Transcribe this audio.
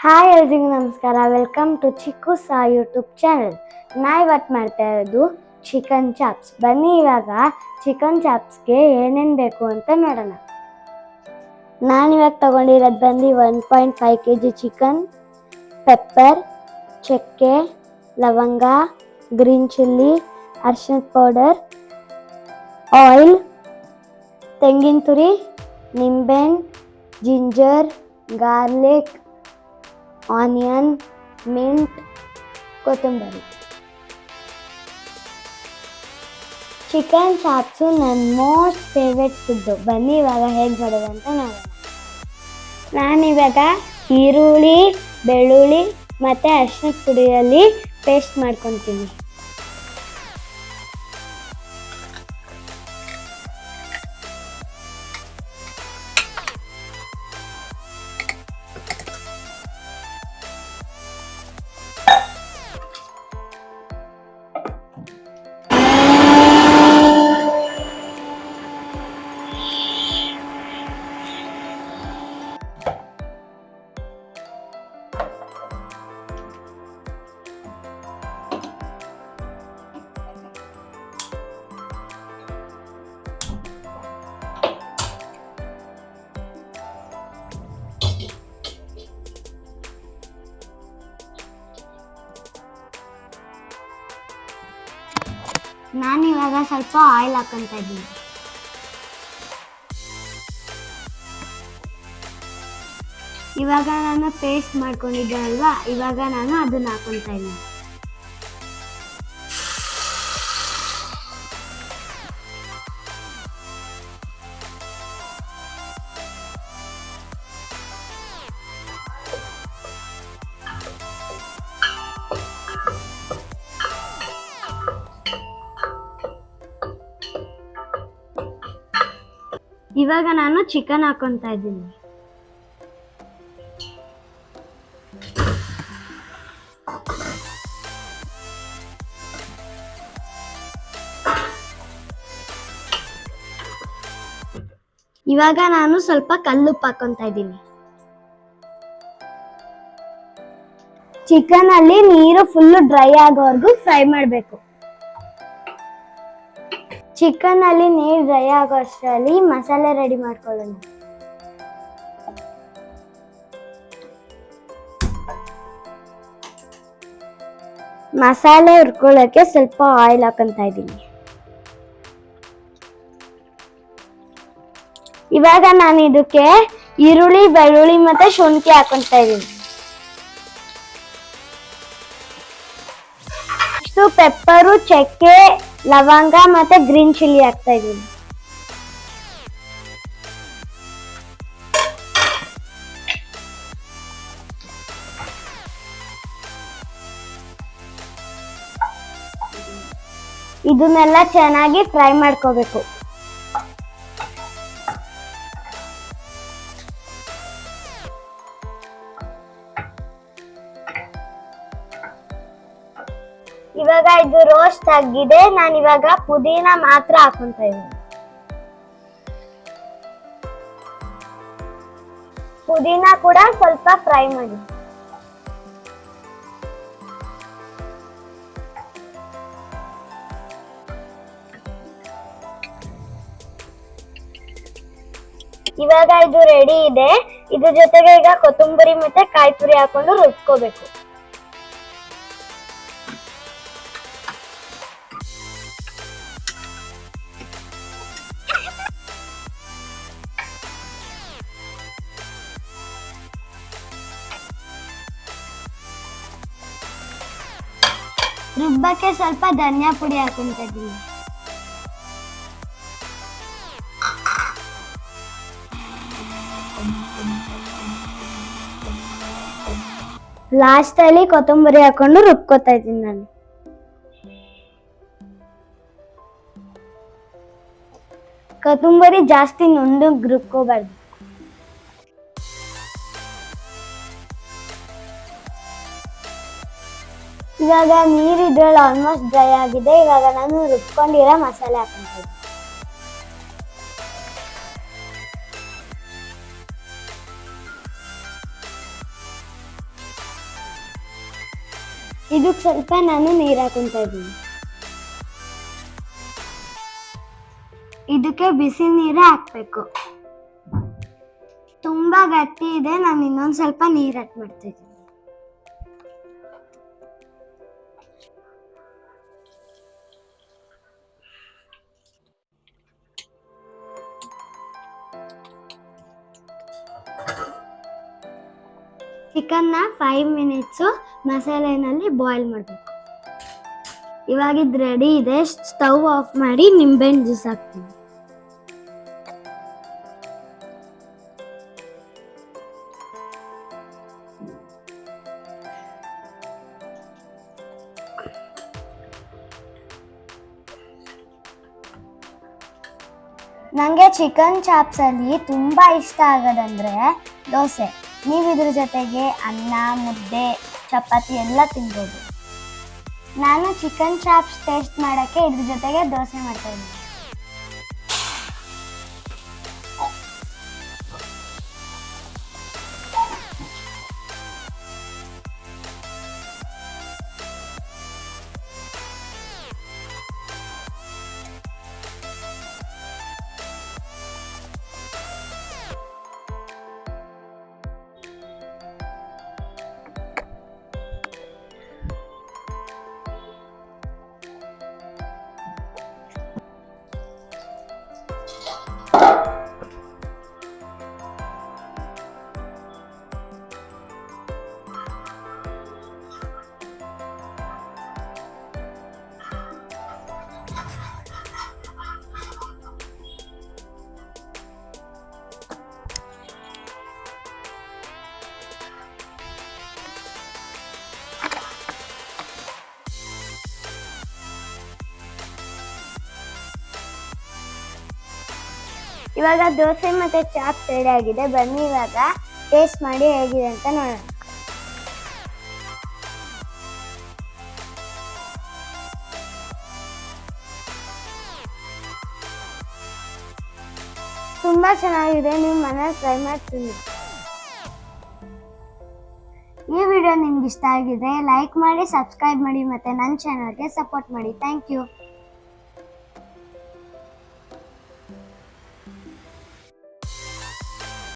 Hi ಎಲ್ರಿಗೂ ನಮಸ್ಕಾರ. Welcome to chikoo saw YouTube channel. ನಾ ಇವತ್ತು ಮಾಡ್ತಾ ಇರೋದು ಚಿಕನ್ ಚಾಪ್ಸ್. ಬನ್ನಿ ಇವಾಗ ಚಿಕನ್ ಚಾಪ್ಸ್ಗೆ ಏನೇನು ಬೇಕು ಅಂತ ನೋಡೋಣ. ನಾನಿವಾಗ ತಗೊಂಡಿರೋದು ಬಂದು 1.5 kg ಚಿಕನ್, ಪೆಪ್ಪರ್, ಚಕ್ಕೆ, ಲವಂಗ, ಗ್ರೀನ್ ಚಿಲ್ಲಿ, ಅರಿಶಿಣದ ಪೌಡರ್, ಆಯಿಲ್, ತೆಂಗಿನ ತುರಿ, ನಿಂಬೆಹಣ್ಣು, ಜಿಂಜರ್, ಗಾರ್ಲಿಕ್, ಆನಿಯನ್, ಮಿಂಟ್, ಕೊತ್ತಂಬರಿ. ಚಿಕನ್ ಚಾಪ್ಸು ನನ್ನ ಮೋಸ್ಟ್ ಫೇವ್ರೆಟ್ ಫುಡ್ಡು. ಬನ್ನಿ ಇವಾಗ ಹೇಗೆ ಮಾಡೋದು ಅಂತ ನೋಡೋಣ. ನಾನಿವಾಗ ಈರುಳ್ಳಿ, ಬೆಳ್ಳುಳ್ಳಿ ಮತ್ತು ಅರಿಶಿಣದ ಪುಡಿಯಲ್ಲಿ ಪೇಸ್ಟ್ ಮಾಡ್ಕೊತೀನಿ. ನಾನಿವಾಗ ಸ್ವಲ್ಪ ಆಯಿಲ್ ಹಾಕೊತಾ ಇದ್ದೀನಿ. ಇವಾಗ ನಾನು ಪೇಸ್ಟ್ ಮಾಡ್ಕೊಂಡಿದ್ದೆ ಅಲ್ವಾ, ಇವಾಗ ನಾನು ಅದನ್ನ ಹಾಕೊತಾ ಇದ್ದೀನಿ. ಇವಾಗ ನಾನು ಚಿಕನ್ ಹಾಕೊತಾ ಇದ್ದೀನಿ. ಇವಾಗ ನಾನು ಸ್ವಲ್ಪ ಕಲ್ಲುಪ್ಪು ಹಾಕೊತಾ ಇದ್ದೀನಿ. ಚಿಕನ್ ಅಲ್ಲಿ ನೀರು ಫುಲ್ಲು ಡ್ರೈ ಆಗೋವರೆಗೂ ಫ್ರೈ ಮಾಡಬೇಕು. ಚಿಕನ್ ಅಲ್ಲಿ ನೀರು ಡ್ರೈ ಆಗೋ ಅಷ್ಟರಲ್ಲಿ ಮಸಾಲೆ ರೆಡಿ ಮಾಡ್ಕೊಳ್ಳೋಣ. ಮಸಾಲೆ ಹುರ್ಕೊಳ್ಳೋಕ್ಕೆ ಸ್ವಲ್ಪ ಆಯಿಲ್ ಹಾಕೊತಾ ಇದ್ದೀನಿ. ಇವಾಗ ನಾನು ಇದಕ್ಕೆ ಈರುಳ್ಳಿ, ಬೆಳ್ಳುಳ್ಳಿ ಮತ್ತೆ ಶುಂಠಿ ಹಾಕೊತಾ ಇದ್ದೀನಿ. ಇಷ್ಟು ಪೆಪ್ಪರು, ಚಕ್ಕೆ, ಲವಂಗ ಮತ್ತೆ ಗ್ರೀನ್ ಚಿಲ್ಲಿ ಹಾಕ್ತಾ ಇದ್ದೀನಿ. ಇದನ್ನೆಲ್ಲ ಚೆನ್ನಾಗಿ ಫ್ರೈ ಮಾಡ್ಕೋಬೇಕು. ಇವಾಗ ಇದು ರೋಸ್ಟ್ ಆಗಿದೆ. ನಾನು ಇವಾಗ ಪುದೀನ ಮಾತ್ರ ಹಾಕೊಂತ ಇದ್ದೀನಿ. ಪುದೀನ ಕೂಡ ಸ್ವಲ್ಪ ಫ್ರೈ ಮಾಡಿ. ಇವಾಗ ಇದು ರೆಡಿ ಇದೆ. ಇದ್ರ ಜೊತೆಗೆ ಈಗ ಕೊತ್ತಂಬರಿ ಮತ್ತೆ ಕಾಯಿ ತುರಿ ಹಾಕೊಂಡು ರುಬ್ಕೋಬೇಕು. ರುಬ್ಬಕ್ಕೆ ಸ್ವಲ್ಪ ಧನಿಯಾ ಪುಡಿ ಹಾಕೊಂತ ಇದ್ದೀನಿ. ಲಾಸ್ಟ್ ಅಲ್ಲಿ ಕೊತ್ತಂಬರಿ ಹಾಕೊಂಡು ರುಬ್ಕೋತಾ ಇದ್ದೀನಿ ನಾನು. ಕೊತ್ತಂಬರಿ ಜಾಸ್ತಿ ನುಣ್ಣಗೆ ರುಬ್ಕೋಬಾರ್ದು. ಇವಾಗ ನೀರು ಇದ್ರಲ್ಲಿ ಆಲ್ಮೋಸ್ಟ್ ಡ್ರೈ ಆಗಿದೆ. ಇವಾಗ ನಾನು ರುಬ್ಕೊಂಡಿರೋ ಮಸಾಲೆ ಹಾಕೊಂತ ಇದ್ದೀನಿ. ಇದಕ್ಕೆ ಸ್ವಲ್ಪ ನಾನು ನೀರು ಹಾಕೊಂತ ಇದ್ದೀನಿ. ಇದಕ್ಕೆ ಬಿಸಿ ನೀರೇ ಹಾಕ್ಬೇಕು. ತುಂಬಾ ಗಟ್ಟಿ ಇದೆ, ನಾನು ಇನ್ನೊಂದು ಸ್ವಲ್ಪ ನೀರು ಹಾಕಿ ಮಾಡ್ತಿದ್ದೀನಿ. ಚಿಕನ್ನ 5 ಮಿನಿಟ್ಸು ಮಸಾಲೆನಲ್ಲಿ ಬಾಯ್ಲ್ ಮಾಡಬೇಕು. ಇವಾಗ ಇದು ರೆಡಿ ಇದೆ. ಸ್ಟವ್ ಆಫ್ ಮಾಡಿ ನಿಂಬೆಹಣ್ಣು ಜ್ಯೂಸ್ ಹಾಕ್ತೀನಿ. ನನಗೆ ಚಿಕನ್ ಚಾಪ್ಸಲ್ಲಿ ತುಂಬ ಇಷ್ಟ ಆಗೋದಂದರೆ ದೋಸೆ. ನೀವು ಇದ್ರ ಜೊತೆಗೆ ಅನ್ನ, ಮುದ್ದೆ, ಚಪಾತಿ ಎಲ್ಲ ತಿನ್ಬೋದು. ನಾನು ಚಿಕನ್ ಚಾಪ್ಸ್ ಟೇಸ್ಟ್ ಮಾಡೋಕ್ಕೆ ಇದ್ರ ಜೊತೆಗೆ ದೋಸೆ ಮಾಡ್ತಾಯಿದ್ದೀನಿ. ಇವಾಗ ದೋಸೆ ಮತ್ತು ಚಾಪ್ಸ್ ರೆಡಿ ಆಗಿದೆ. ಬನ್ನಿ ಇವಾಗ ಟೇಸ್ಟ್ ಮಾಡಿ ಹೇಗಿದೆ ಅಂತ ನೋಡೋಣ. ತುಂಬ ಚೆನ್ನಾಗಿದೆ, ನೀವು ಮನೇಲಿ ಟ್ರೈ ಮಾಡ್ತೀನಿ. ಈ ವಿಡಿಯೋ ನಿಮ್ಗೆ ಇಷ್ಟ ಆಗಿದ್ರೆ ಲೈಕ್ ಮಾಡಿ, ಸಬ್ಸ್ಕ್ರೈಬ್ ಮಾಡಿ ಮತ್ತು ನನ್ನ ಚಾನಲ್ಗೆ ಸಪೋರ್ಟ್ ಮಾಡಿ. Thank you.